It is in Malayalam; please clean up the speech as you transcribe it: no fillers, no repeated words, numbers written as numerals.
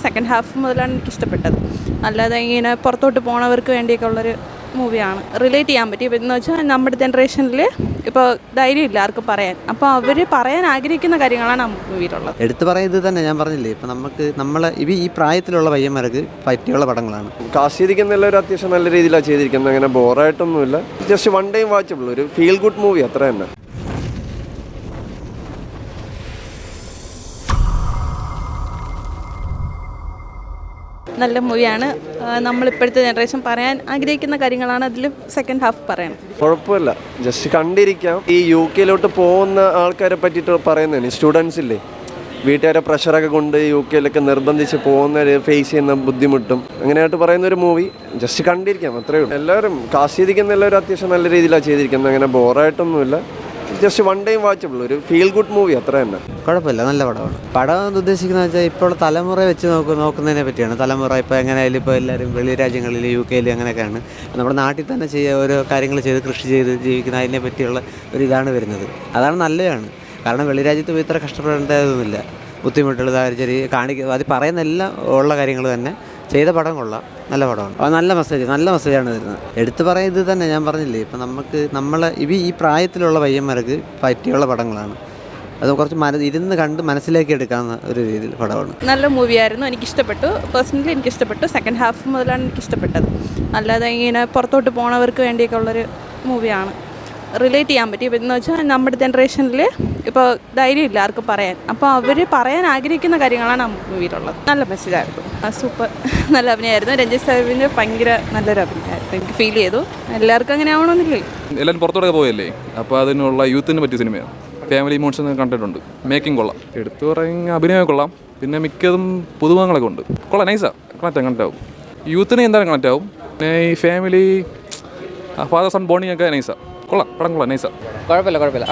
സെക്കൻഡ് ഹാഫ് മുതലാണ് എനിക്കിഷ്ടപ്പെട്ടത്. അല്ലാതെ ഇങ്ങനെ പുറത്തോട്ട് പോണവർക്ക് വേണ്ടിയൊക്കെ ഉള്ളൊരു മൂവിയാണ്. റിലേറ്റ് ചെയ്യാൻ പറ്റി. എന്ന് വെച്ചാൽ നമ്മുടെ ജനറേഷനിൽ ഇപ്പോൾ ധൈര്യമില്ല ആർക്കും പറയാൻ. അപ്പോൾ അവർ പറയാൻ ആഗ്രഹിക്കുന്ന കാര്യങ്ങളാണ് ആ മൂവിയിലുള്ളത്. എടുത്തു പറയുന്നത് തന്നെ ഞാൻ പറഞ്ഞില്ലേ, ഇപ്പം നമ്മളെ ഈ പ്രായത്തിലുള്ള പയ്യന്മാർക്ക് പറ്റിയുള്ള പടങ്ങളാണ്. കാസ്റ്റ് ചെയ്തിരിക്കുന്ന എല്ലാവരും അത്യാവശ്യം നല്ല രീതിയിലാണ് ചെയ്തിരിക്കുന്നത്. അങ്ങനെ ബോറായിട്ടൊന്നുമില്ല. ജസ്റ്റ് വൺ ടൈം വാച്ചബിൾ, ഒരു ഫീൽ ഗുഡ് മൂവി അത്ര തന്നെ. നല്ല മൂവിയാണ്. നമ്മളിപ്പോഴത്തെ ജനറേഷൻ പറയാൻ ആഗ്രഹിക്കുന്ന കാര്യങ്ങളാണ് അതിൽ സെക്കൻഡ് ഹാഫ് പറയണം. കുഴപ്പമില്ല, ജസ്റ്റ് കണ്ടിരിക്കാം. ഈ UK പോകുന്ന ആൾക്കാരെ പറ്റിയിട്ട് പറയുന്നതാണ്. സ്റ്റുഡൻസ് ഇല്ലേ, വീട്ടുകാരെ പ്രഷറൊക്കെ കൊണ്ട് UK നിർബന്ധിച്ച് പോകുന്നവർ ഫേസ് ചെയ്യുന്ന ബുദ്ധിമുട്ടും അങ്ങനെയായിട്ട് പറയുന്ന ഒരു മൂവി. ജസ്റ്റ് കണ്ടിരിക്കാം, അത്രയേ ഉള്ളൂ. എല്ലാവരും കാസ്റ്റ് ചെയ്തിരിക്കുന്ന എല്ലാവരും അത്യാവശ്യം നല്ല രീതിയിലാണ് ചെയ്തിരിക്കുന്നത്. അങ്ങനെ ബോറായിട്ടൊന്നുമില്ല. ജസ്റ്റ് വൺ ടൈം വാച്ചബിൾ, ഒരു ഫീൽ ഗുഡ് മൂവി അത്ര തന്നെ. കുഴപ്പമില്ല, നല്ല പടമാണ്. പടം ഉദ്ദേശിക്കുന്നത് വെച്ചാൽ ഇപ്പോൾ തലമുറ വെച്ച് നോക്കുന്നതിനെ പറ്റിയാണ്. തലമുറ ഇപ്പോൾ എങ്ങനെയായാലും ഇപ്പോൾ എല്ലാവരും വെളി രാജ്യങ്ങളിൽ UK അങ്ങനെയൊക്കെയാണ്. നമ്മുടെ നാട്ടിൽ തന്നെ ഓരോ കാര്യങ്ങൾ ചെയ്ത് കൃഷി ചെയ്ത് ജീവിക്കുന്ന അതിനെ പറ്റിയുള്ള ഒരു ഇതാണ് വരുന്നത്. അതാണ് നല്ലതാണ്. കാരണം വെളി രാജ്യത്ത് പോയി ഇത്ര കഷ്ടപ്പെടേണ്ടതൊന്നുമില്ല. ബുദ്ധിമുട്ടുകൾ കാണിക്കുക, അത് പറയുന്ന എല്ലാം ഉള്ള കാര്യങ്ങൾ തന്നെ. ചെയ്ത പടം കൊള്ളാം, നല്ല പടമാണ്. അത് നല്ല മെസ്സേജാണ് തരുന്നത്. എടുത്തു പറയുന്നത് തന്നെ ഞാൻ പറഞ്ഞില്ലേ, ഇപ്പം നമ്മളെ ഈ പ്രായത്തിലുള്ള പയ്യന്മാർക്ക് പറ്റിയുള്ള പടങ്ങളാണ്. അത് കുറച്ച് ഇരുന്ന് കണ്ട് മനസ്സിലേക്ക് എടുക്കാവുന്ന ഒരു രീതിയിൽ പടമാണ്. നല്ല മൂവിയായിരുന്നു, എനിക്കിഷ്ടപ്പെട്ടു. പേഴ്സണലി എനിക്കിഷ്ടപ്പെട്ടു. സെക്കൻഡ് ഹാഫ് മുതലാണ് എനിക്കിഷ്ടപ്പെട്ടത്. അല്ലാതെ ഇങ്ങനെ പുറത്തോട്ട് പോണവർക്ക് വേണ്ടിയൊക്കെ ഉള്ളൊരു മൂവിയാണ്. റിലേറ്റ് ചെയ്യാൻ പറ്റി. എന്ന് വെച്ചാൽ നമ്മുടെ ജനറേഷനിൽ ഇപ്പോൾ ധൈര്യമില്ല ആർക്കും പറയാൻ. അപ്പോൾ അവർ പറയാൻ ആഗ്രഹിക്കുന്ന കാര്യങ്ങളാണ് ആ മൂവിയിലുള്ളത്. നല്ല മെസ്സേജായിരുന്നു. സൂപ്പർ, നല്ല അഭിനയമായിരുന്നു. രഞ്ജിത്ത് സാഹിബിൻ്റെ ഭയങ്കര നല്ലൊരു അഭിനയമായിരുന്നു. എനിക്ക് ഫീൽ ചെയ്തു. എല്ലാവർക്കും അങ്ങനെ ആവണമെന്നില്ലേ. എല്ലാവരും പുറത്തോടെ പോയല്ലേ, അപ്പോൾ അതിനുള്ള യൂത്തിന് പറ്റിയ സിനിമയാണ്. ഫാമിലി ഇമോഷൻസ് കണ്ടിട്ടുണ്ട്. മേക്കിംഗ് കൊള്ളാം. എടുത്തു പറയുന്ന അഭിനയം കൊള്ളാം. പിന്നെ മിക്കതും പുതുമുഖങ്ങളൊക്കെ ഉണ്ട്. കൊള്ളാം, നൈസാണ്. കണക്റ്റ് ആവും. യൂത്തിന് എന്തായാലും കണക്റ്റ് ആവും. പിന്നെ ഈ ഫാമിലി ഫാദർ സൺ ബോണ്ടിങ് ഒക്കെ നൈസാണ്. കൊള്ളാം, പടം കൊള്ളാം, നൈസാണ്. കുഴപ്പമില്ല.